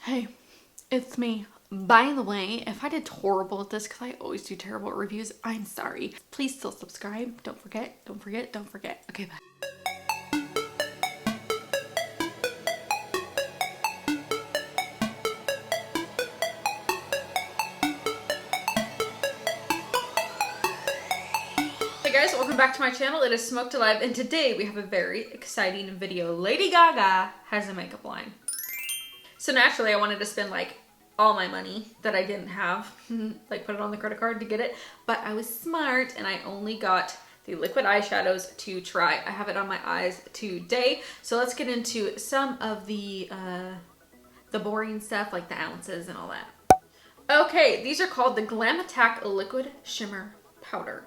Hey, it's me. By the way, if I did horrible at this, because I always do terrible at reviews, I'm sorry. Please still subscribe. Don't forget, don't forget, don't forget. Okay, bye. Hey guys, welcome back to my channel. It is Smoked Alive, and today we have a very exciting video. Lady Gaga has a makeup line. So naturally, I wanted to spend like all my money that I didn't have, like put it on the credit card to get it, but I was smart and I only got the liquid eyeshadows to try. I have it on my eyes today, so let's get into some of the boring stuff, like the ounces and all that. Okay, these are called the Glam Attack Liquid Shimmer Powder.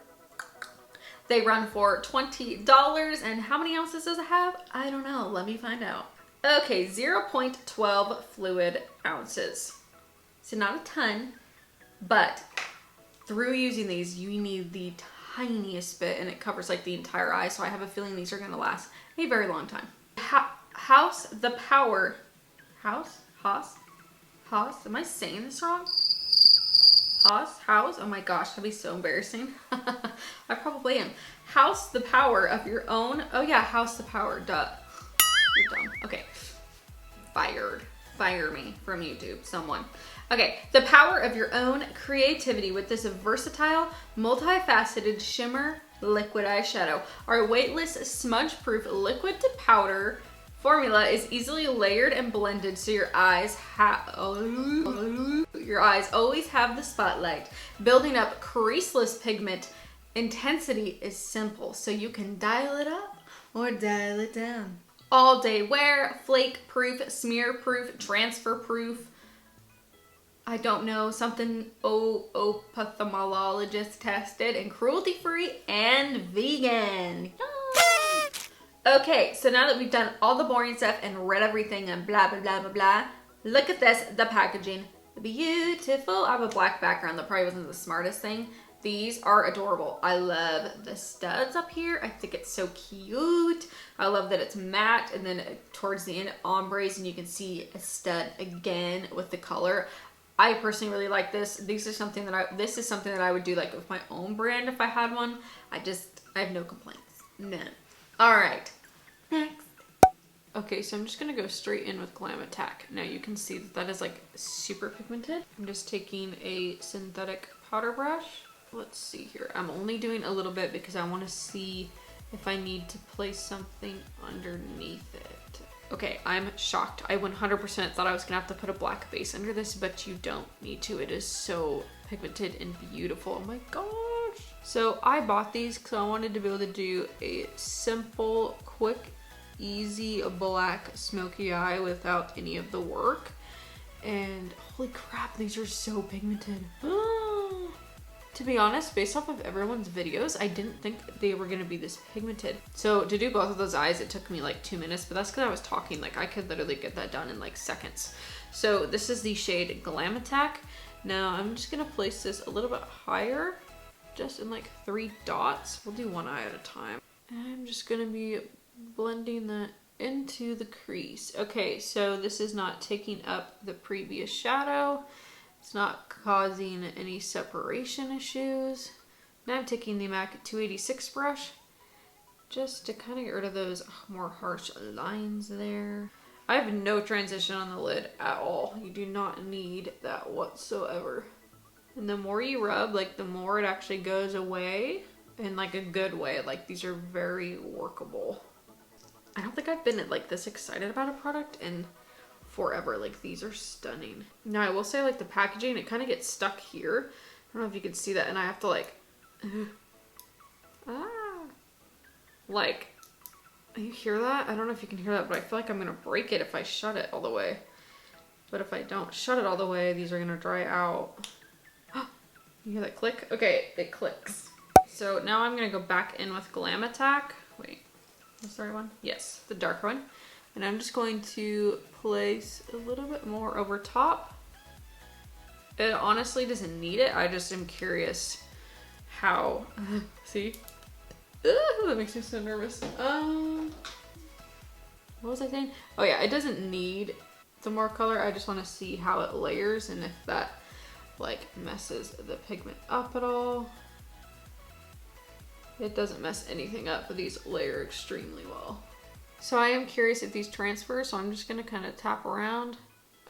They run for $20, and how many ounces does it have? I don't know, let me find out. Okay, 0.12 fluid ounces. So not a ton, but through using these, you need the tiniest bit, and it covers like the entire eye, so I have a feeling these are gonna last a very long time. HAUS the Power, HAUS, am I saying this wrong? HAUS, oh my gosh, that'd be so embarrassing. I probably am. HAUS the Power of your own, oh yeah, HAUS the Power, duh. You're dumb. Okay. Fired. Fire me from YouTube, someone. Okay, the power of your own creativity with this versatile, multifaceted shimmer liquid eyeshadow. Our weightless, smudge-proof liquid to powder formula is easily layered and blended, so your eyes always have the spotlight. Building up creaseless pigment intensity is simple, so you can dial it up or dial it down. All day wear, flake proof, smear proof, transfer proof. I don't know, something ophthalmologist tested, and cruelty free and vegan. Okay, so now that we've done all the boring stuff and read everything and blah, blah, blah, blah, blah, look at this, the packaging. Beautiful. I have a black background. That probably wasn't the smartest thing. These are adorable. I love the studs up here. I think it's so cute. I love that it's matte, and then towards the end, ombres, and you can see a stud again with the color. I personally really like this. This is something that I would do like with my own brand if I had one. I have no complaints. None. All right, next. Okay, so I'm just gonna go straight in with Glam Attack. Now you can see that is like super pigmented. I'm just taking a synthetic powder brush. Let's see here. I'm only doing a little bit because I want to see if I need to place something underneath it. Okay, I'm shocked. I 100% thought I was gonna have to put a black base under this, but you don't need to. It is so pigmented and beautiful. Oh my gosh. So I bought these because I wanted to be able to do a simple, quick, easy black smoky eye without any of the work. And holy crap, these are so pigmented. To be honest, based off of everyone's videos, I didn't think they were gonna be this pigmented. So to do both of those eyes, it took me like 2 minutes, but that's because I was talking. Like I could literally get that done in like seconds. So this is the shade Glam Attack. Now I'm just gonna place this a little bit higher, just in like 3 dots. We'll do one eye at a time. And I'm just gonna be blending that into the crease. Okay, so this is not taking up the previous shadow. It's not causing any separation issues. Now I'm taking the MAC 286 brush just to kind of get rid of those more harsh lines there. I have no transition on the lid at all. You do not need that whatsoever. And the more you rub, like the more it actually goes away in like a good way. Like these are very workable. I don't think I've been like this excited about a product in forever. Like these are stunning. Now I will say like the packaging, it kind of gets stuck here. I don't know if you can see that, and I have to like like, you hear that? I don't know if you can hear that, but I feel like I'm gonna break it if I shut it all the way. But if I don't shut it all the way, these are gonna dry out. You hear that click? Okay, it clicks. So now I'm gonna go back in with Glam Attack. Wait, what's the right one? Yes, the darker one. And I'm just going to place a little bit more over top. It honestly doesn't need it. I just am curious how, see? That makes me so nervous. What was I saying? Oh yeah, it doesn't need some more color. I just want to see how it layers and if that like messes the pigment up at all. It doesn't mess anything up, but these layer extremely well. So I am curious if these transfer, so I'm just gonna kind of tap around.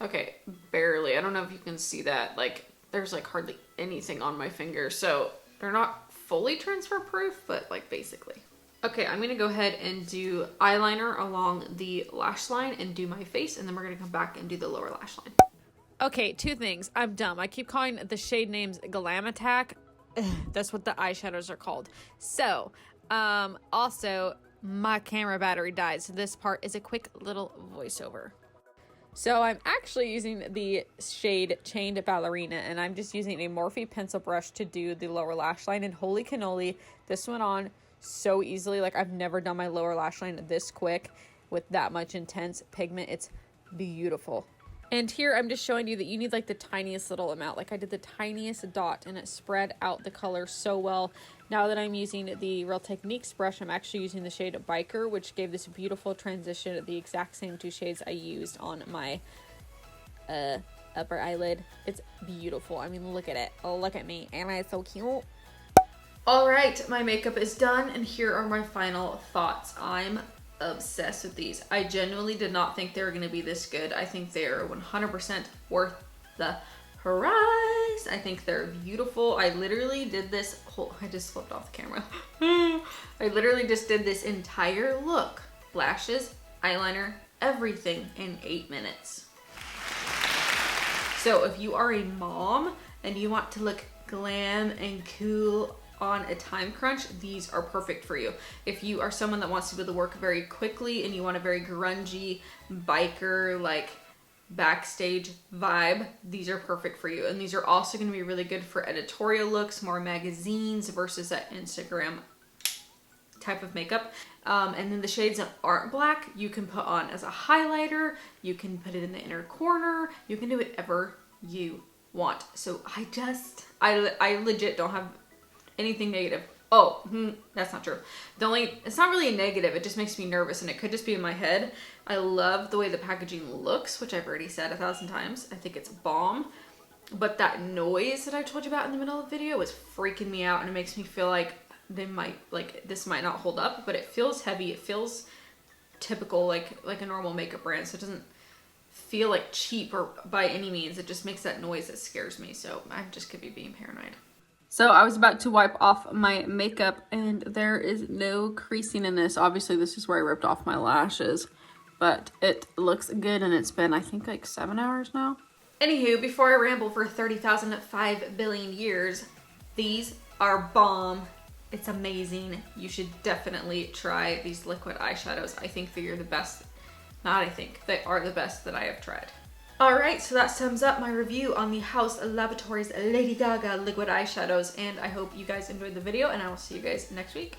Okay, barely. I don't know if you can see that. Like, there's like hardly anything on my finger, so they're not fully transfer proof, but like basically. Okay, I'm gonna go ahead and do eyeliner along the lash line and do my face, and then we're gonna come back and do the lower lash line. Okay, two things. I'm dumb. I keep calling the shade names Glam Attack. That's what the eyeshadows are called. So, also, my camera battery died, so this part is a quick little voiceover. So I'm actually using the shade Chained Ballerina, and I'm just using a Morphe pencil brush to do the lower lash line, and holy cannoli, this went on so easily. Like, I've never done my lower lash line this quick with that much intense pigment. It's beautiful. And here I'm just showing you that you need like the tiniest little amount. Like, I did the tiniest dot and it spread out the color so well. Now that I'm using the Real Techniques brush, I'm actually using the shade Biker, which gave this beautiful transition, the exact same two shades I used on my upper eyelid. It's beautiful. I mean, look at it. Oh, look at me. Am I so cute? All right, my makeup is done, and here are my final thoughts. I'm obsessed with these. I genuinely did not think they were going to be this good. I think they are 100% worth the price. I think they're beautiful. I literally did this whole, I just flipped off the camera. I literally just did this entire look. Lashes, eyeliner, everything in 8 minutes. So if you are a mom and you want to look glam and cool on a time crunch, these are perfect for you. If you are someone that wants to do the work very quickly and you want a very grungy biker like backstage vibe, these are perfect for you. And these are also going to be really good for editorial looks, more magazines versus that Instagram type of makeup. And then the shades that aren't black, you can put on as a highlighter, you can put it in the inner corner, you can do whatever you want. So I legit don't have anything negative. Oh, that's not true. It's not really a negative, it just makes me nervous, and it could just be in my head. I love the way the packaging looks, which I've already said 1,000 times. I think it's bomb. But that noise that I told you about in the middle of the video was freaking me out, and it makes me feel like this might not hold up, but it feels heavy. It feels typical, like a normal makeup brand, so it doesn't feel like cheap or by any means. It just makes that noise that scares me, so I just could be being paranoid. So I was about to wipe off my makeup, and there is no creasing in this. Obviously, this is where I ripped off my lashes, but it looks good, and it's been, I think, like 7 hours now. Anywho, before I ramble for 30,005 billion years, these are bomb. It's amazing. You should definitely try these liquid eyeshadows. I think they are the best. Not I think, they are the best that I have tried. Alright, so that sums up my review on the HAUS Laboratories Lady Gaga liquid eyeshadows, and I hope you guys enjoyed the video, and I will see you guys next week.